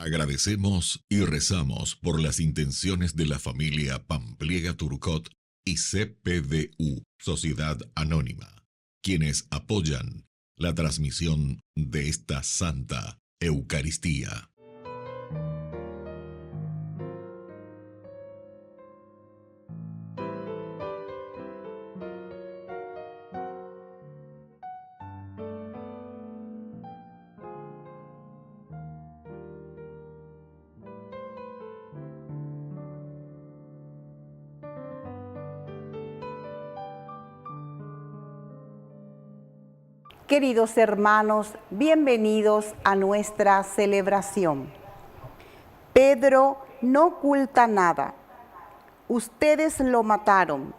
Agradecemos y rezamos por las intenciones de la familia Pampliega Turcot y CPDU, Sociedad Anónima, quienes apoyan la transmisión de esta Santa Eucaristía. Queridos hermanos, bienvenidos a nuestra celebración. Pedro no oculta nada. Ustedes lo mataron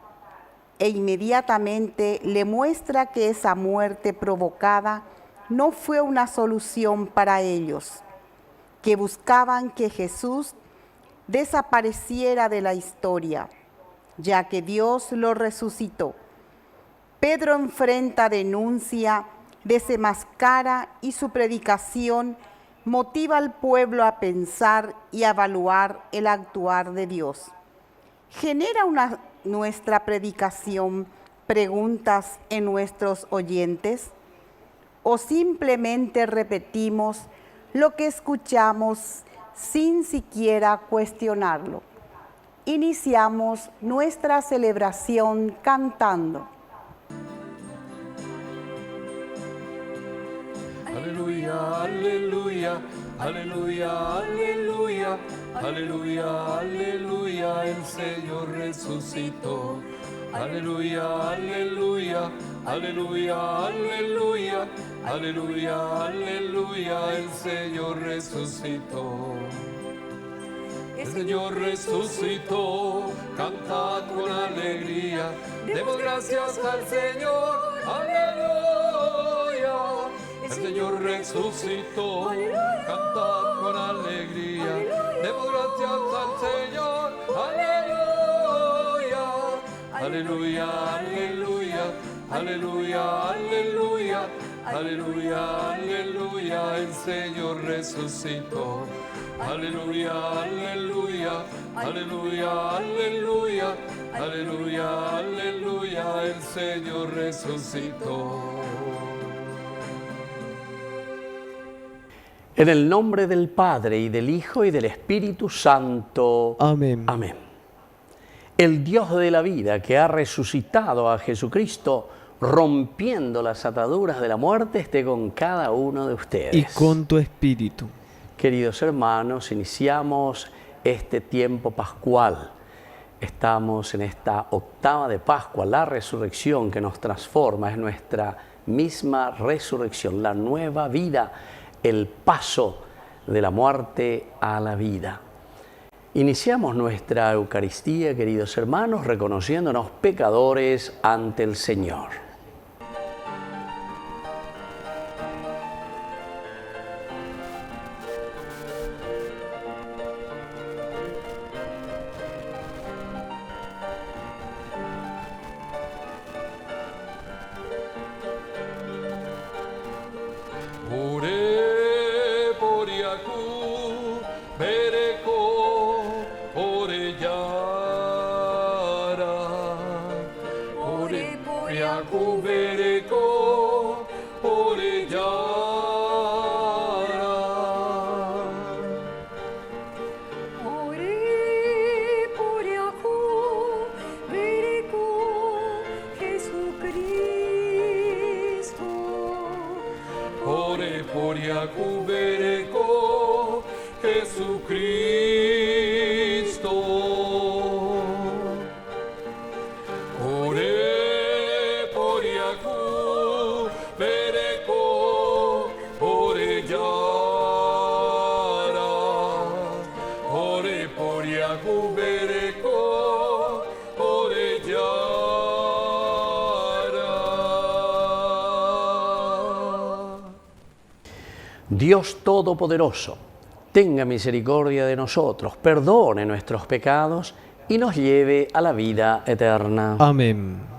e inmediatamente le muestra que esa muerte provocada no fue una solución para ellos, que buscaban que Jesús desapareciera de la historia, ya que Dios lo resucitó. Pedro enfrenta denuncia, desenmascara y su predicación motiva al pueblo a pensar y a evaluar el actuar de Dios. ¿Genera nuestra predicación preguntas en nuestros oyentes? ¿O simplemente repetimos lo que escuchamos sin siquiera cuestionarlo? Iniciamos nuestra celebración cantando. Aleluya, aleluya, aleluya, aleluya, aleluya, aleluya, el Señor resucitó. Aleluya, aleluya, aleluya, aleluya, aleluya, aleluya, el Señor resucitó. El Señor resucitó, cantad con alegría, demos gracias al Señor, aleluya. El Señor resucitó, cantad con alegría, demos gracias al Señor, aleluya. Aleluya, aleluya, aleluya, aleluya, aleluya, aleluya, el Señor resucitó. Aleluya, aleluya, aleluya, aleluya, aleluya, aleluya, el Señor resucitó. En el nombre del Padre, y del Hijo, y del Espíritu Santo. Amén. Amén. El Dios de la vida, que ha resucitado a Jesucristo, rompiendo las ataduras de la muerte, esté con cada uno de ustedes. Y con tu espíritu. Queridos hermanos, iniciamos este tiempo pascual. Estamos en esta octava de Pascua, la resurrección que nos transforma, es nuestra misma resurrección, la nueva vida, el paso de la muerte a la vida. Iniciamos nuestra Eucaristía, queridos hermanos, reconociéndonos pecadores ante el Señor. Dios Todopoderoso, tenga misericordia de nosotros, perdone nuestros pecados y nos lleve a la vida eterna. Amén.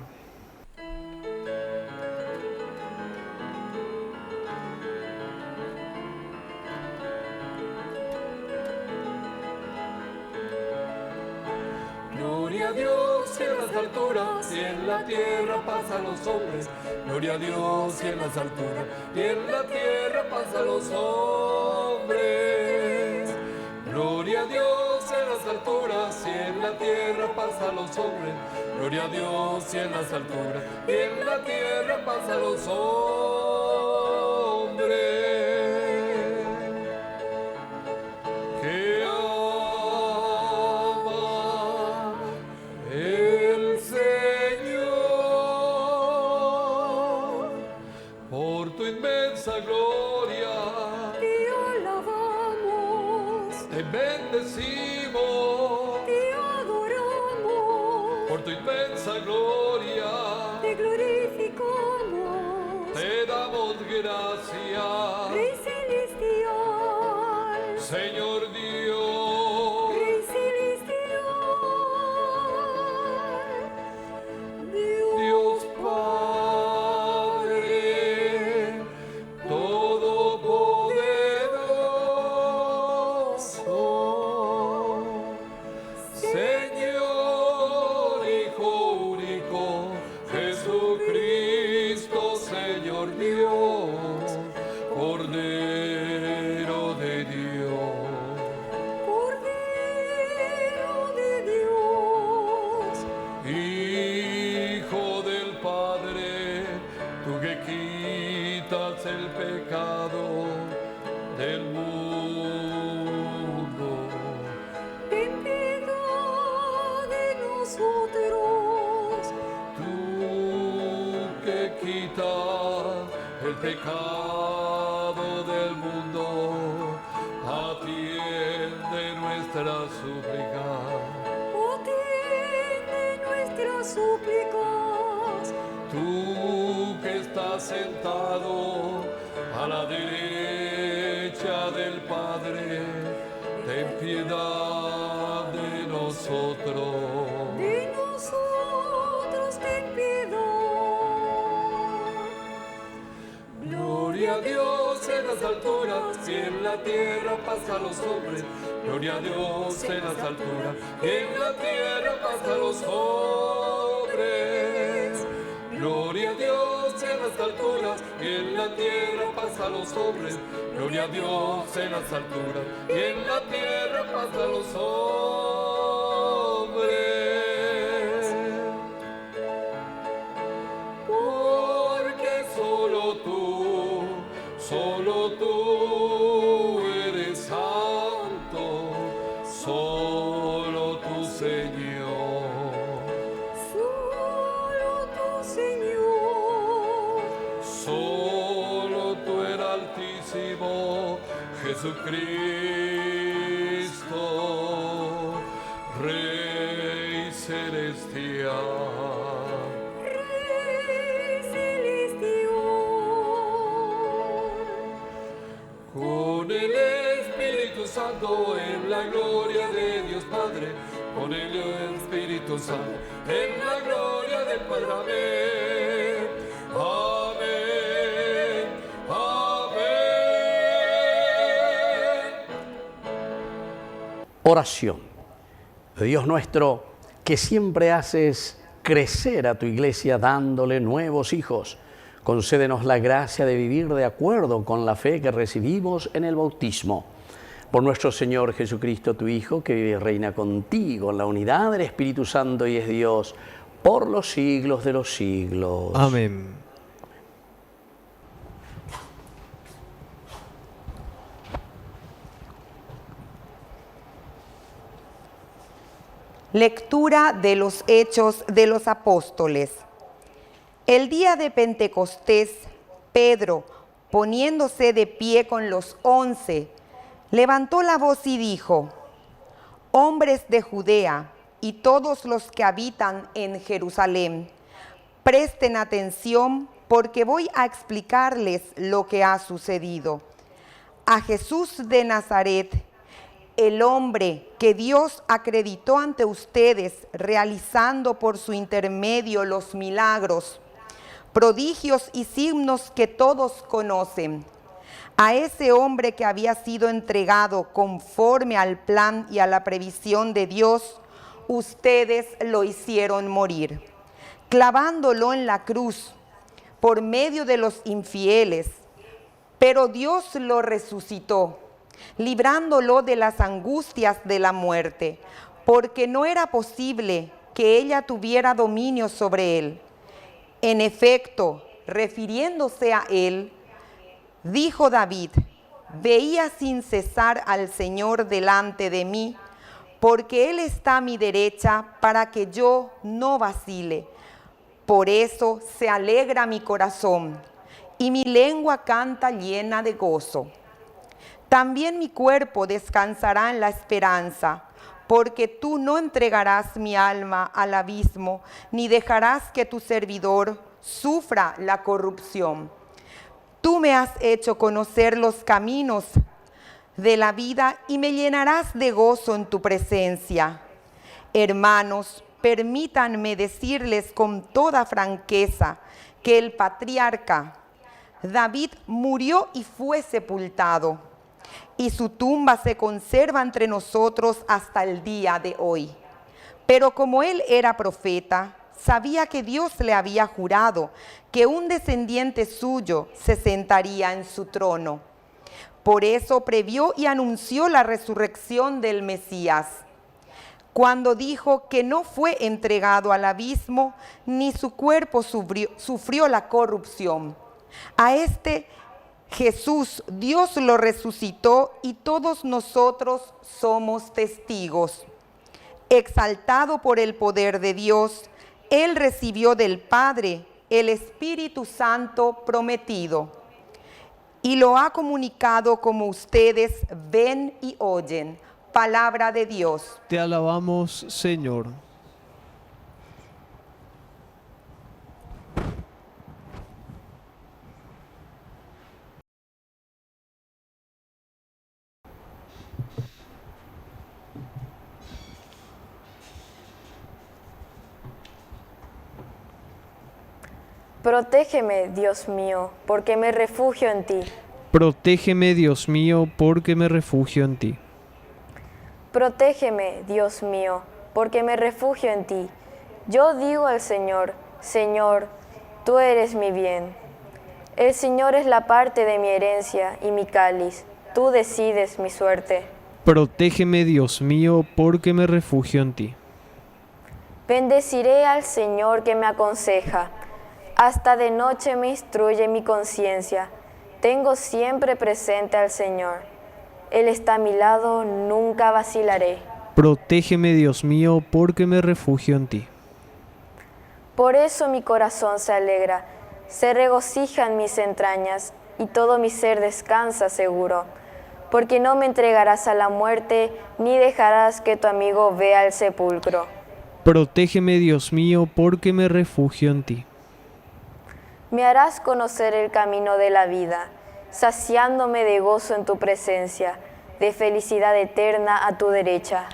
Gloria a Dios en las alturas y en la tierra paz a los hombres. Gloria a Dios en las alturas y en la tierra paz a los hombres. Gloria a Dios en las alturas y en la tierra paz a los hombres. Gloria a Dios en las alturas y en la tierra paz a los hombres. Que ama el Señor por tu inmensa gloria. Te alabamos, Te bendecimos te adoramos, por tu inmensa gloria. te glorificamos, Te damos gracias, Rey celestial, Señor Dios. Rey celestial, Dios Padre Todopoderoso, Señor Hijo único, Jesucristo, Señor Dios, Cordero de Dios. Cordero de Dios, Hijo del Padre, tú que quitas el pecado del mundo. ten piedad de nosotros, Tú que quitas el pecado del mundo, atiende nuestra súplica. atiende nuestras súplicas. Tú que estás sentado a la derecha del Padre, ten piedad de nosotros. De nosotros ten piedad. Gloria a Dios en las alturas y en la tierra paz a los hombres. Gloria a Dios en las alturas y en la tierra paz a los hombres. Gloria a Dios en las alturas y en la tierra paz a los hombres. Gloria a Dios en las alturas y en la tierra paz a los hombres. Porque solo tú eres santo, solo tú, Señor. Solo tu Señor, Solo tú el Altísimo, Jesucristo, Rey celestial. Rey celestial. Con el Espíritu Santo en la gloria de Dios Padre, con el Espíritu Santo en la gloria del Padre. Amén. Amén. Oración. Dios nuestro, que siempre haces crecer a tu iglesia dándole nuevos hijos, concédenos la gracia de vivir de acuerdo con la fe que recibimos en el bautismo. Por nuestro Señor Jesucristo, tu Hijo, que vive y reina contigo en la unidad del Espíritu Santo y es Dios por los siglos de los siglos. Amén. Lectura de los Hechos de los Apóstoles. El día de Pentecostés, Pedro, poniéndose de pie con los 11, levantó la voz y dijo: hombres de Judea y todos los que habitan en Jerusalén, presten atención porque voy a explicarles lo que ha sucedido. A Jesús de Nazaret, el hombre que Dios acreditó ante ustedes realizando por su intermedio los milagros, prodigios y signos que todos conocen. A ese hombre que había sido entregado conforme al plan y a la previsión de Dios, ustedes lo hicieron morir, clavándolo en la cruz por medio de los infieles. Pero Dios lo resucitó, librándolo de las angustias de la muerte, porque no era posible que ella tuviera dominio sobre él. En efecto, refiriéndose a él, dijo David: veía sin cesar al Señor delante de mí, porque Él está a mi derecha para que yo no vacile. Por eso se alegra mi corazón y mi lengua canta llena de gozo. También mi cuerpo descansará en la esperanza, porque tú no entregarás mi alma al abismo, ni dejarás que tu servidor sufra la corrupción. Tú me has hecho conocer los caminos de la vida y me llenarás de gozo en tu presencia. Hermanos, permítanme decirles con toda franqueza que el patriarca David murió y fue sepultado, y su tumba se conserva entre nosotros hasta el día de hoy. Pero como él era profeta, sabía que Dios le había jurado que un descendiente suyo se sentaría en su trono. Por eso previó y anunció la resurrección del Mesías, cuando dijo que no fue entregado al abismo, ni su cuerpo sufrió la corrupción. A este Jesús Dios lo resucitó y todos nosotros somos testigos. Exaltado por el poder de Dios, Él recibió del Padre el Espíritu Santo prometido y lo ha comunicado como ustedes ven y oyen. Palabra de Dios. Te alabamos, Señor. Protégeme, Dios mío, porque me refugio en ti. Protégeme, Dios mío, porque me refugio en ti. Protégeme, Dios mío, porque me refugio en ti. Yo digo al Señor: Señor, tú eres mi bien. El Señor es la parte de mi herencia y mi cáliz. Tú decides mi suerte. Protégeme, Dios mío, porque me refugio en ti. Bendeciré al Señor que me aconseja. Hasta de noche me instruye mi conciencia. Tengo siempre presente al Señor. Él está a mi lado, nunca vacilaré. Protégeme, Dios mío, porque me refugio en ti. Por eso mi corazón se alegra, se regocijan mis entrañas, y todo mi ser descansa seguro. Porque no me entregarás a la muerte, ni dejarás que tu amigo vea el sepulcro. Protégeme, Dios mío, porque me refugio en ti. Me harás conocer el camino de la vida, saciándome de gozo en tu presencia, de felicidad eterna a tu derecha.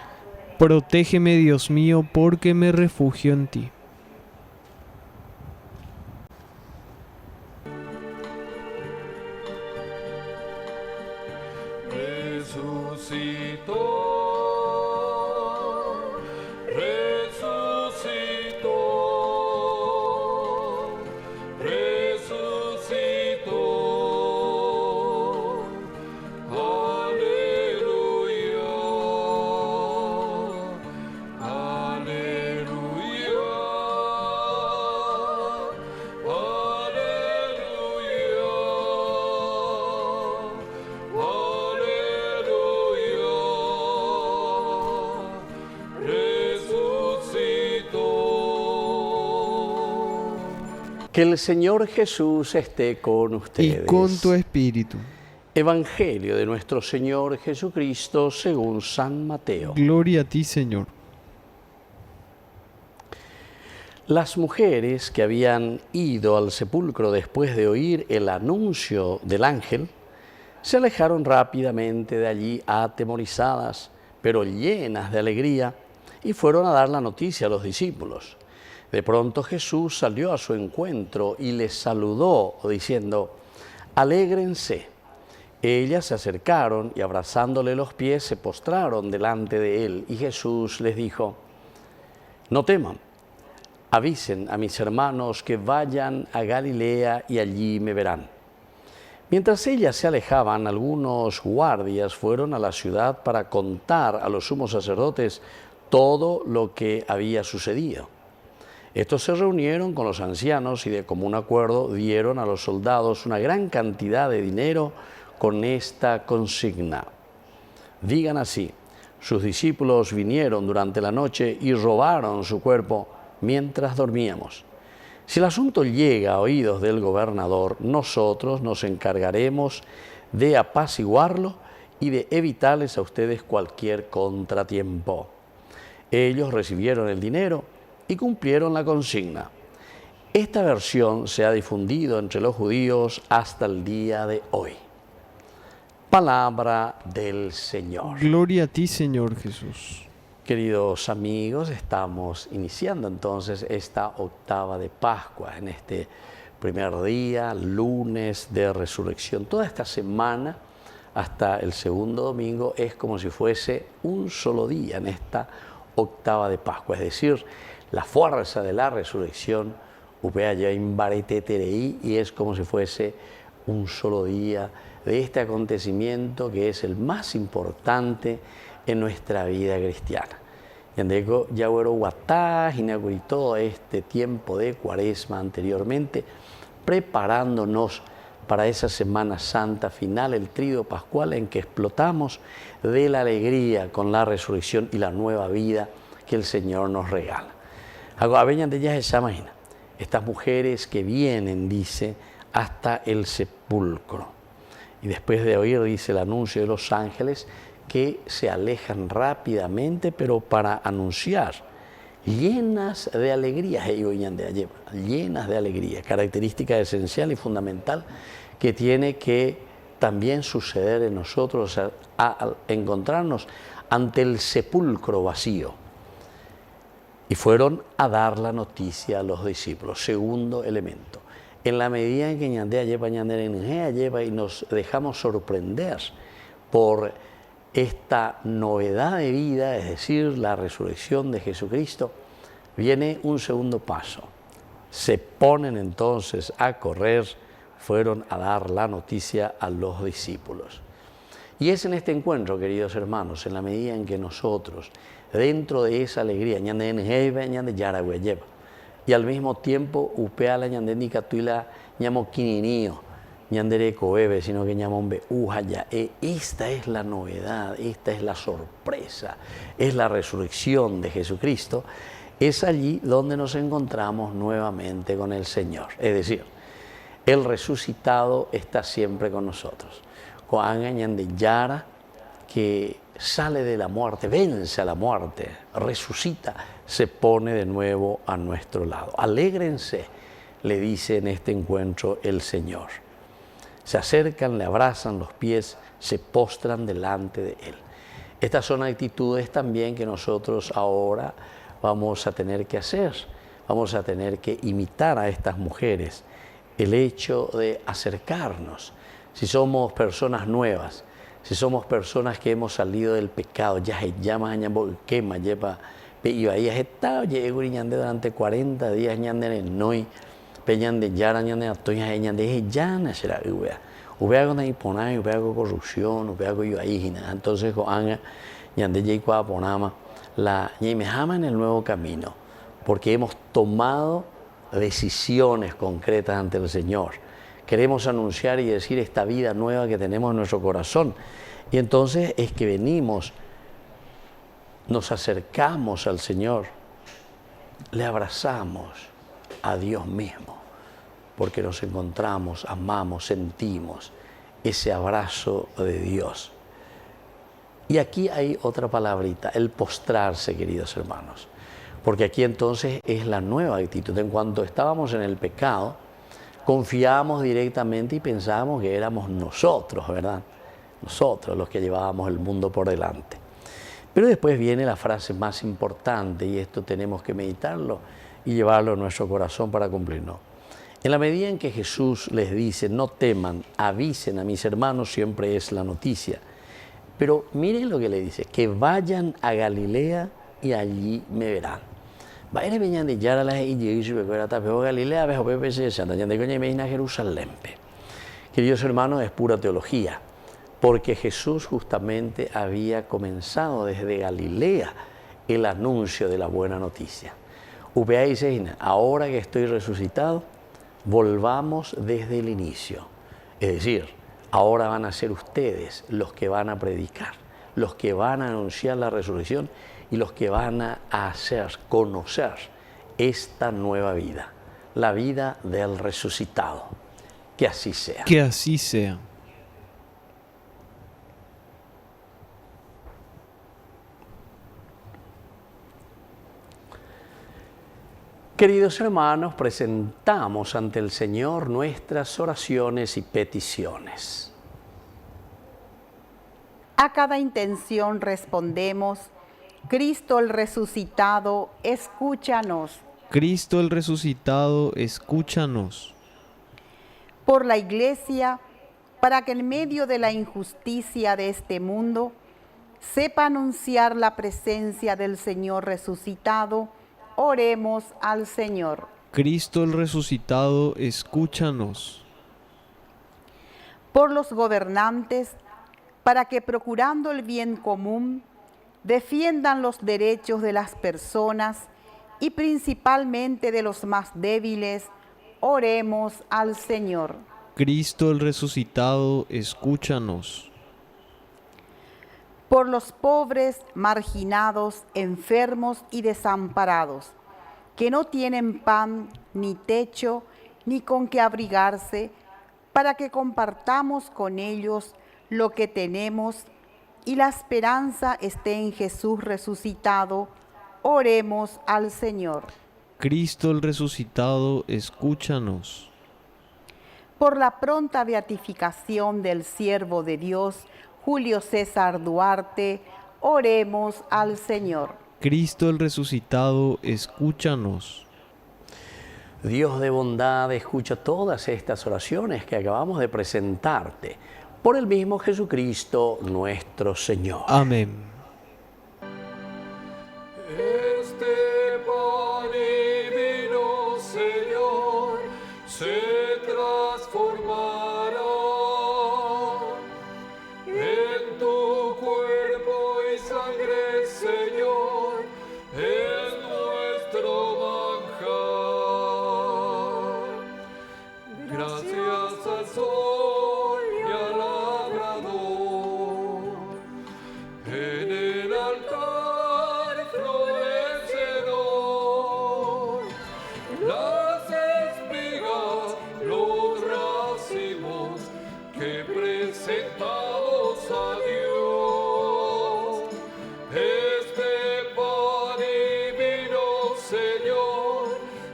Protégeme, Dios mío, porque me refugio en ti. Que el Señor Jesús esté con ustedes. Y con tu espíritu. Evangelio de nuestro Señor Jesucristo según San Mateo. Gloria a ti, Señor. Las mujeres que habían ido al sepulcro después de oír el anuncio del ángel, se alejaron rápidamente de allí atemorizadas, pero llenas de alegría, y fueron a dar la noticia a los discípulos. De pronto Jesús salió a su encuentro y les saludó diciendo: «Alégrense». Ellas se acercaron y abrazándole los pies se postraron delante de él, y Jesús les dijo: no teman, avisen a mis hermanos que vayan a Galilea y allí me verán. Mientras ellas se alejaban, algunos guardias fueron a la ciudad para contar a los sumos sacerdotes todo lo que había sucedido. Estos se reunieron con los ancianos y de común acuerdo dieron a los soldados una gran cantidad de dinero con esta consigna: digan así, sus discípulos vinieron durante la noche y robaron su cuerpo mientras dormíamos. Si el asunto llega a oídos del gobernador, nosotros nos encargaremos de apaciguarlo y de evitarles a ustedes cualquier contratiempo. Ellos recibieron el dinero y cumplieron la consigna. Esta versión se ha difundido entre los judíos hasta el día de hoy. Palabra del Señor. Gloria a ti, Señor Jesús. Queridos amigos, estamos iniciando entonces esta octava de Pascua en este primer día, lunes de resurrección. Toda esta semana hasta el segundo domingo es como si fuese un solo día en esta octava de Pascua, es decir, la fuerza de la resurrección upea ya imbarete terei, y es como si fuese un solo día de este acontecimiento que es el más importante en nuestra vida cristiana. Yandeco ya hubo guatá, y todo este tiempo de Cuaresma anteriormente, preparándonos para esa Semana Santa final, el tríodo pascual, en que explotamos de la alegría con la resurrección y la nueva vida que el Señor nos regala. Aveñan de ellas esa imagina, estas mujeres que vienen, dice, hasta el sepulcro. Y después de oír, dice, el anuncio de los ángeles, que se alejan rápidamente, pero para anunciar, llenas de alegría, llenas de alegría, característica esencial y fundamental que tiene que también suceder en nosotros al encontrarnos ante el sepulcro vacío. Y fueron a dar la noticia a los discípulos. Segundo elemento, en la medida en que lleva y nos dejamos sorprender por esta novedad de vida, es decir, la resurrección de Jesucristo, viene un segundo paso. Se ponen entonces a correr, fueron a dar la noticia a los discípulos. Y es en este encuentro, queridos hermanos, en la medida en que nosotros, dentro de esa alegría, y al mismo tiempo, upea la ñandénica tuila ñamo quininio, ñandereco bebe, sino que ñamombe ujaya. Esta es la novedad, esta es la sorpresa, es la resurrección de Jesucristo. Es allí donde nos encontramos nuevamente con el Señor. Es decir, el resucitado está siempre con nosotros. Coanga ñande yara, que sale de la muerte, vence a la muerte, resucita, se pone de nuevo a nuestro lado. Alégrense, le dice en este encuentro el Señor. Se acercan, le abrazan los pies, se postran delante de Él. Estas son actitudes también que nosotros ahora vamos a tener que hacer. Vamos a tener que imitar a estas mujeres. El hecho de acercarnos. Si somos personas nuevas, si somos personas que hemos salido del pecado, ya se llama quema, lleva, y ahí has estado, llego durante 40 días, ñande noy, peñande yara, ñande atoña, ñande llana, será ubea. Ubea con iponai, ubea con corrupción, ubea con yuaígina. Entonces, con anga, ñande yeikua ponama, la ñemejama en el nuevo camino, porque hemos tomado decisiones concretas ante el Señor. Queremos anunciar y decir esta vida nueva que tenemos en nuestro corazón. Y entonces es que venimos, nos acercamos al Señor, le abrazamos a Dios mismo, porque nos encontramos, amamos, sentimos ese abrazo de Dios. Y aquí hay otra palabrita, el postrarse, queridos hermanos, porque aquí entonces es la nueva actitud. En cuanto estábamos en el pecado, confiábamos directamente y pensábamos que éramos nosotros, ¿verdad? Nosotros los que llevábamos el mundo por delante. Pero después viene la frase más importante, y esto tenemos que meditarlo y llevarlo a nuestro corazón para cumplirlo. En la medida en que Jesús les dice, no teman, avisen a mis hermanos, siempre es la noticia. Pero miren lo que le dice, que vayan a Galilea y allí me verán. Vaina viñan de yara las y pero tapeo Galilea, vejo pepe se santa, yande coña imagina Jerusalén. Queridos hermanos, es pura teología, porque Jesús justamente había comenzado desde Galilea el anuncio de la buena noticia. Upea dice, ahora que estoy resucitado, volvamos desde el inicio. Es decir, ahora van a ser ustedes los que van a predicar, los que van a anunciar la resurrección y los que van a hacer conocer esta nueva vida, la vida del resucitado. Que así sea. Que así sea. Queridos hermanos, presentamos ante el Señor nuestras oraciones y peticiones. A cada intención respondemos: Cristo el resucitado, escúchanos. Cristo el resucitado, escúchanos. Por la Iglesia, para que en medio de la injusticia de este mundo sepa anunciar la presencia del Señor resucitado, oremos al Señor. Cristo el resucitado, escúchanos. Por los gobernantes, para que procurando el bien común, defiendan los derechos de las personas y principalmente de los más débiles, oremos al Señor. Cristo el resucitado, escúchanos. Por los pobres, marginados, enfermos y desamparados, que no tienen pan, ni techo, ni con qué abrigarse, para que compartamos con ellos lo que tenemos y la esperanza esté en Jesús resucitado, oremos al Señor. Cristo el resucitado, escúchanos. Por la pronta beatificación del siervo de Dios, Julio César Duarte, oremos al Señor. Cristo el resucitado, escúchanos. Dios de bondad, escucha todas estas oraciones que acabamos de presentarte por el mismo Jesucristo nuestro Señor. Amén. Este pan y vino, Señor, se transformará en tu cuerpo y sangre, Señor, es nuestro manjar. Gracias al sol y al labrador, en el altar florecedor, las espigas, los racimos que presentamos a Dios. Este pan y vino, Señor,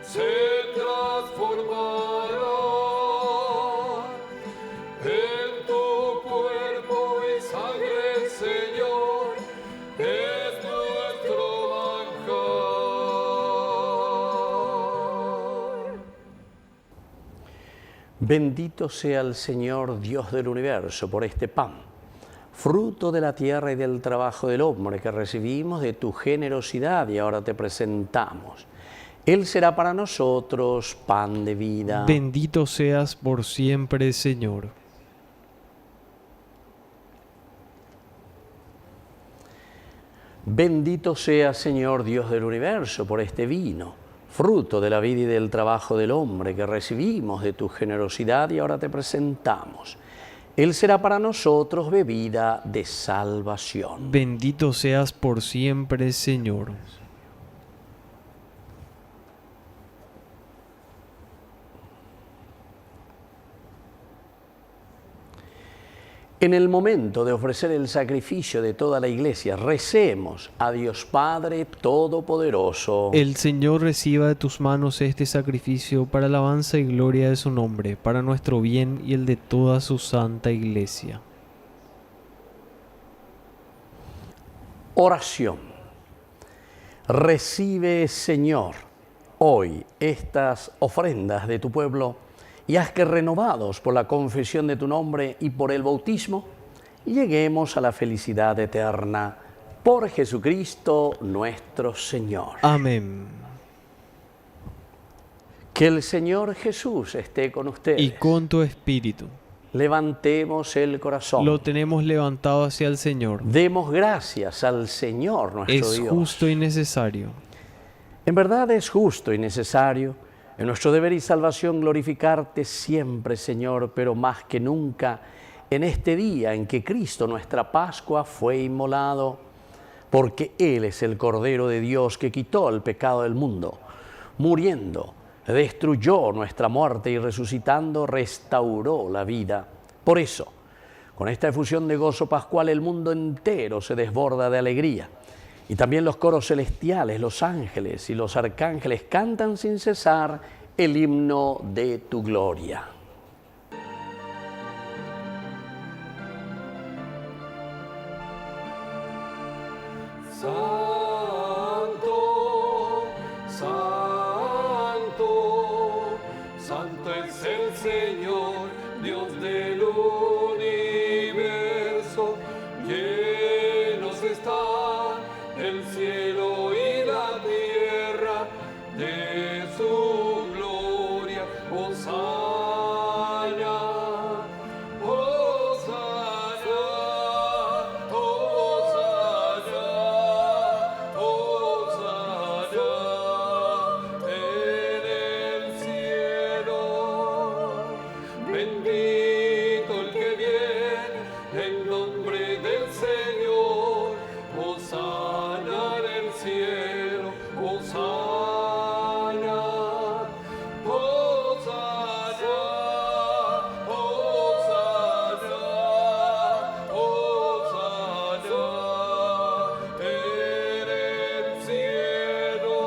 se transformará en tu cuerpo y sangre, Señor, es nuestro manjar. Bendito sea el Señor Dios del universo por este pan, fruto de la tierra y del trabajo del hombre que recibimos de tu generosidad y ahora te presentamos. Él será para nosotros pan de vida. Bendito seas por siempre, Señor. Bendito sea, Señor Dios del universo, por este vino, fruto de la vida y del trabajo del hombre que recibimos de tu generosidad y ahora te presentamos. Él será para nosotros bebida de salvación. Bendito seas por siempre, Señor. En el momento de ofrecer el sacrificio de toda la Iglesia, recemos a Dios Padre Todopoderoso. El Señor reciba de tus manos este sacrificio para alabanza y gloria de su nombre, para nuestro bien y el de toda su santa Iglesia. Oración. Recibe, Señor, hoy estas ofrendas de tu pueblo y haz que renovados por la confesión de tu nombre y por el bautismo, lleguemos a la felicidad eterna por Jesucristo nuestro Señor. Amén. Que el Señor Jesús esté con ustedes. Y con tu espíritu. Levantemos el corazón. Lo tenemos levantado hacia el Señor. Demos gracias al Señor nuestro Es Dios. justo y necesario. En verdad es justo y necesario en nuestro deber y salvación glorificarte siempre, Señor, pero más que nunca en este día en que Cristo, nuestra Pascua, fue inmolado, porque Él es el Cordero de Dios que quitó el pecado del mundo, muriendo, destruyó nuestra muerte y resucitando, restauró la vida. Por eso, con esta efusión de gozo pascual, el mundo entero se desborda de alegría. Y también los coros celestiales, los ángeles y los arcángeles cantan sin cesar el himno de tu gloria. Santo, santo, santo es el Señor, Dios del universo. Llenos está el cielo y la tierra de su gloria. Hosana, Hosana, Hosana, Hosana en el cielo. Bendito el que viene en nombre del Señor. Hosana en el cielo. Hosana, Hosana, Hosana, Hosana en el cielo.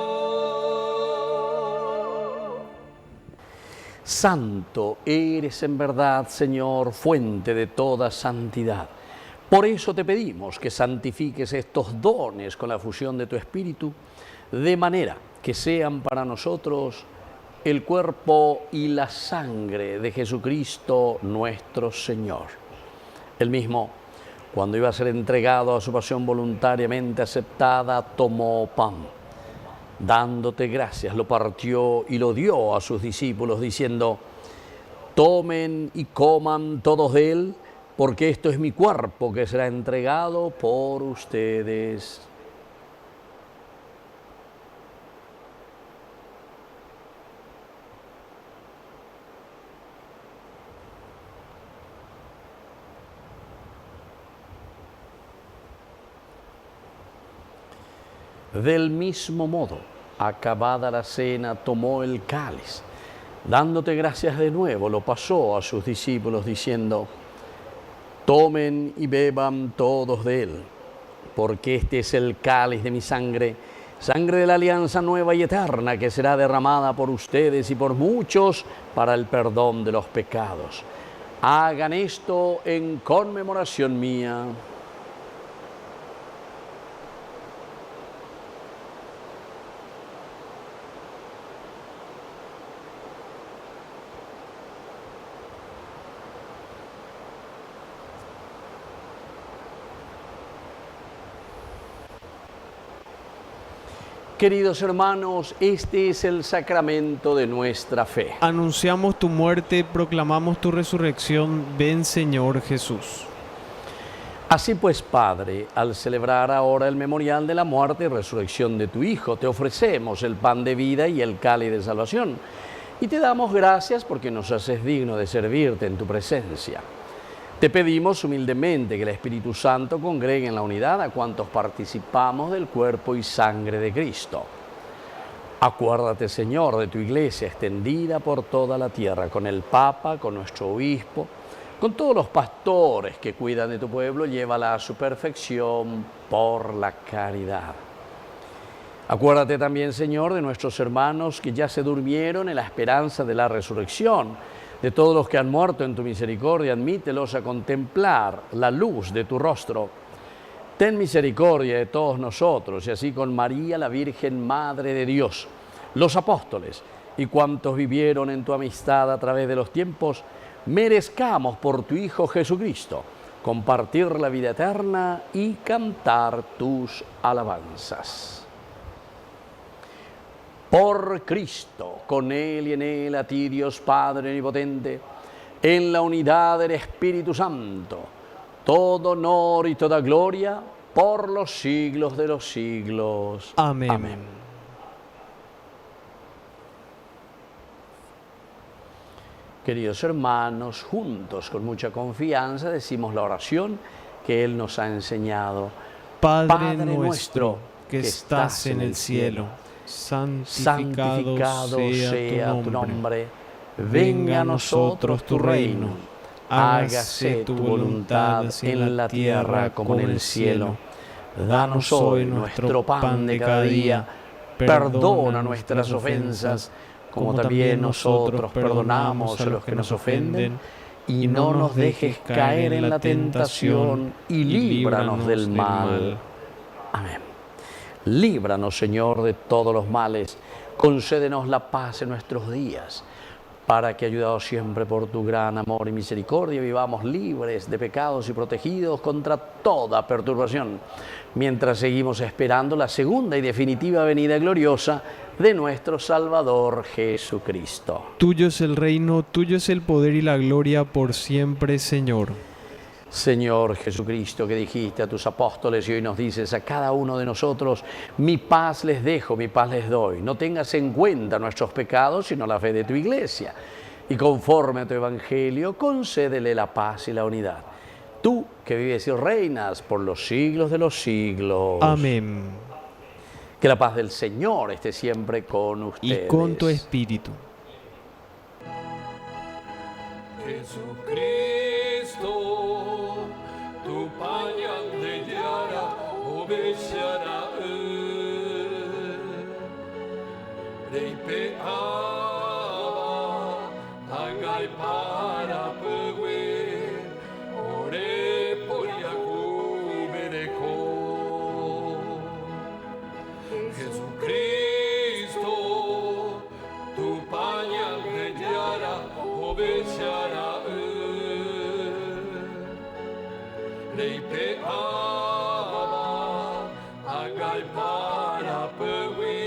Santo eres en verdad, Señor, fuente de toda santidad. Por eso te pedimos que santifiques estos dones con la fusión de tu Espíritu, de manera que sean para nosotros el cuerpo y la sangre de Jesucristo nuestro Señor. Él mismo, cuando iba a ser entregado a su pasión voluntariamente aceptada, tomó pan. Dándote gracias, lo partió y lo dio a sus discípulos, diciendo: tomen y coman todos de él, porque esto es mi cuerpo que será entregado por ustedes. Del mismo modo, acabada la cena, tomó el cáliz. Dándote gracias de nuevo, lo pasó a sus discípulos, diciendo: tomen y beban todos de él, porque este es el cáliz de mi sangre, sangre de la alianza nueva y eterna, que será derramada por ustedes y por muchos para el perdón de los pecados. Hagan esto en conmemoración mía. Queridos hermanos, este es el sacramento de nuestra fe. Anunciamos tu muerte, proclamamos tu resurrección. Ven, Señor Jesús. Así pues, Padre, al celebrar ahora el memorial de la muerte y resurrección de tu Hijo, te ofrecemos el pan de vida y el cáliz de salvación. Y te damos gracias porque nos haces digno de servirte en tu presencia. Te pedimos humildemente que el Espíritu Santo congregue en la unidad a cuantos participamos del cuerpo y sangre de Cristo. Acuérdate, Señor, de tu iglesia extendida por toda la tierra, con el Papa, con nuestro obispo, con todos los pastores que cuidan de tu pueblo, llévala a su perfección por la caridad. Acuérdate también, Señor, de nuestros hermanos que ya se durmieron en la esperanza de la resurrección. De todos los que han muerto en tu misericordia, admítelos a contemplar la luz de tu rostro. Ten misericordia de todos nosotros, y así con María, la Virgen Madre de Dios, los apóstoles y cuantos vivieron en tu amistad a través de los tiempos, merezcamos por tu Hijo Jesucristo compartir la vida eterna y cantar tus alabanzas. Por Cristo, con Él y en Él, a ti Dios Padre Omnipotente, en la unidad del Espíritu Santo, todo honor y toda gloria por los siglos de los siglos. Amén. Amén. Queridos hermanos, juntos, con mucha confianza, decimos la oración que Él nos ha enseñado. Padre nuestro que estás en el cielo, santificado sea tu nombre. Venga a nosotros tu reino. Hágase tu voluntad en la tierra como en el cielo. Danos hoy nuestro pan de cada día. Perdona nuestras ofensas, como también nosotros perdonamos a los que nos ofenden. Y no nos dejes caer en la tentación, y líbranos del mal. Amén. Líbranos, Señor, de todos los males. Concédenos la paz en nuestros días, para que, ayudados siempre por tu gran amor y misericordia, vivamos libres de pecados y protegidos contra toda perturbación, mientras seguimos esperando la segunda y definitiva venida gloriosa de nuestro Salvador Jesucristo. Tuyo es el reino, tuyo es el poder y la gloria por siempre, Señor. Señor Jesucristo, que dijiste a tus apóstoles y hoy nos dices a cada uno de nosotros: mi paz les dejo, mi paz les doy. No tengas en cuenta nuestros pecados, sino la fe de tu iglesia. Y conforme a tu evangelio, concédele la paz y la unidad. Tú que vives y reinas por los siglos de los siglos. Amén. Que la paz del Señor esté siempre con ustedes. Y con tu espíritu. Jesucristo, tu pañal de yara obeshará reipe ava tangai para pewe ore poriaku mereko. Jesucristo, tu pañal de yara obeshará reipe ava agai para pewi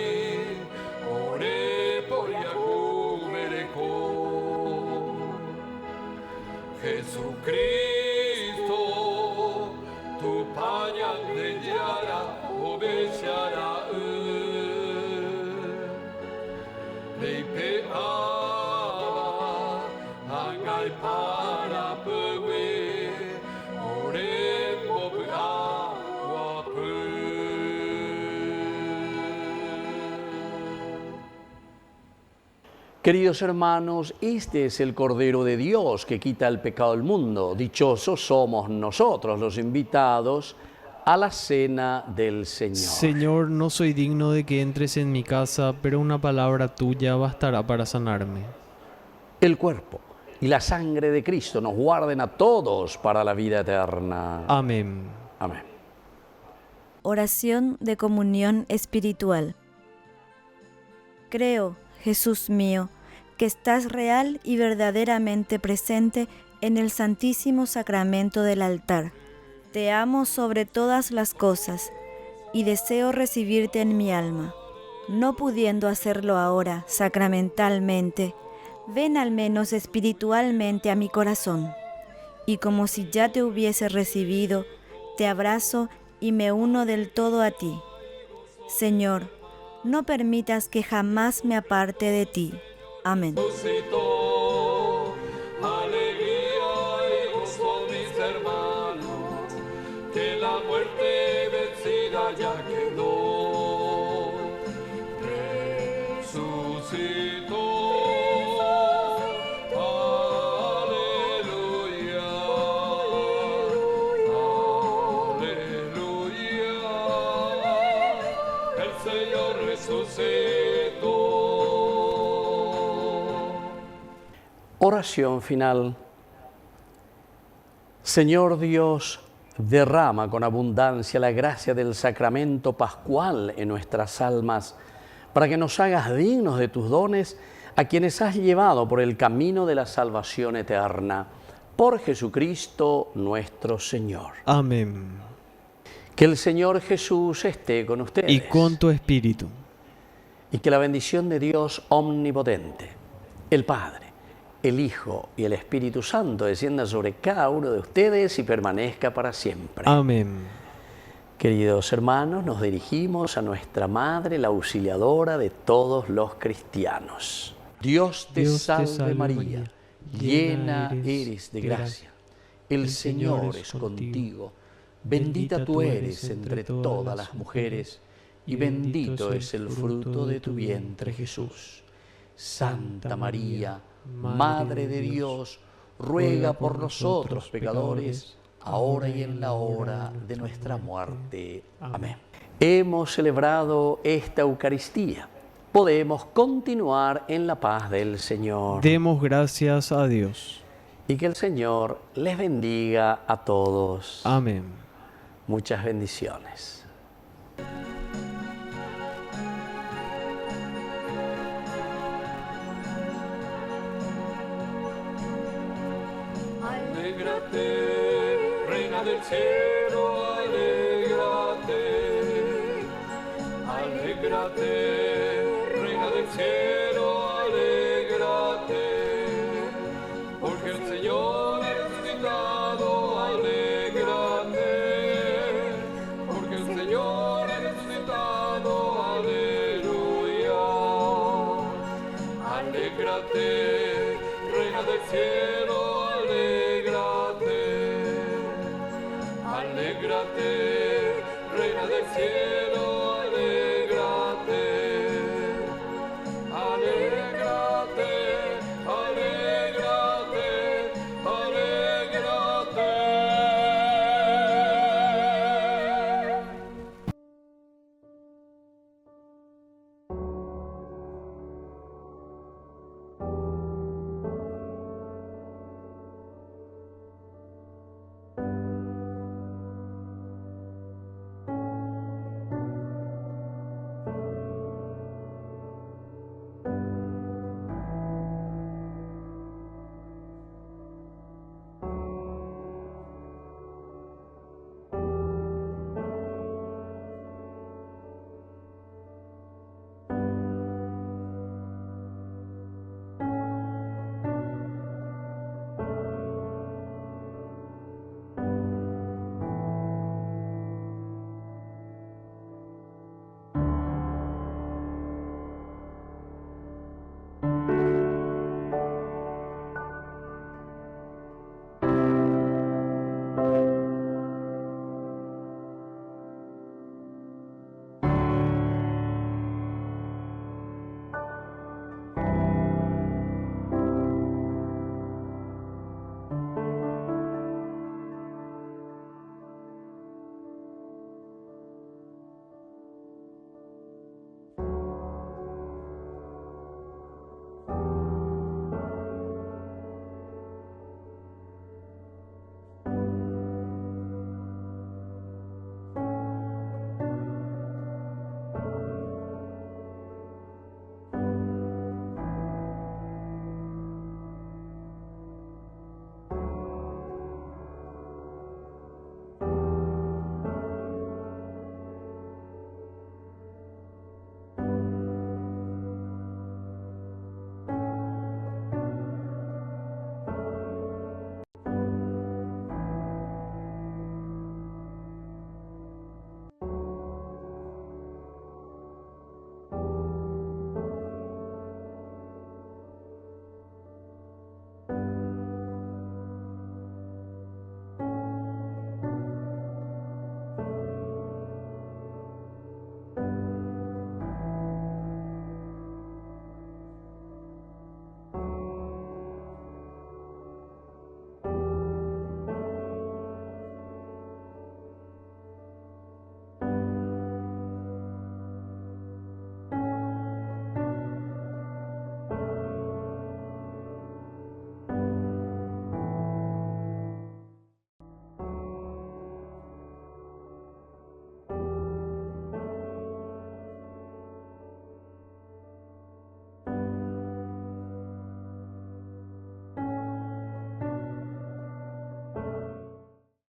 ore poriaku mereko. Jesucristo, tu pañal de yara obeshará reipe ava agai para pewi ore mobu awa pu. Queridos hermanos, este es el Cordero de Dios que quita el pecado del mundo. Dichosos somos nosotros los invitados a la cena del Señor. Señor, no soy digno de que entres en mi casa, pero una palabra tuya bastará para sanarme. El cuerpo y la sangre de Cristo nos guarden a todos para la vida eterna. Amén. Amén. Oración de comunión espiritual. Creo, Jesús mío, que estás real y verdaderamente presente en el Santísimo Sacramento del altar. Te amo sobre todas las cosas y deseo recibirte en mi alma. No pudiendo hacerlo ahora sacramentalmente, ven al menos espiritualmente a mi corazón. Y como si ya te hubiese recibido, te abrazo y me uno del todo a ti. Señor, no permitas que jamás me aparte de ti. Amén. Resucitó, alegría y gozo, mis hermanos, que la muerte vencida ya quedó. Resucitó, aleluya, aleluya, el Señor resucitó. Oración final. Señor Dios, derrama con abundancia la gracia del sacramento pascual en nuestras almas, para que nos hagas dignos de tus dones a quienes has llevado por el camino de la salvación eterna. Por Jesucristo nuestro Señor. Amén. Que el Señor Jesús esté con ustedes. Y con tu espíritu. y que la bendición de Dios omnipotente, el Padre, el Hijo y el Espíritu Santo descienda sobre cada uno de ustedes y permanezca para siempre. Amén. Queridos hermanos, nos dirigimos a nuestra Madre, la auxiliadora de todos los cristianos. Dios te salve María, llena eres de gracia. El Señor es contigo, bendita tú eres entre todas las mujeres, y bendito es el fruto de tu vientre Jesús. Santa María, Madre de Dios, ruega por nosotros pecadores, ahora y en la hora de nuestra muerte. Amén. Hemos celebrado esta Eucaristía. Podemos continuar en la paz del Señor. Demos gracias a Dios. Y que el Señor les bendiga a todos. Amén. Muchas bendiciones. Alégrate, reina del cielo, alégrate. Alégrate, reina del cielo, alégrate. Porque el Señor ha resucitado, alégrate. Porque el Señor ha resucitado, aleluya. Alégrate, reina del cielo, alégrate, reina del cielo.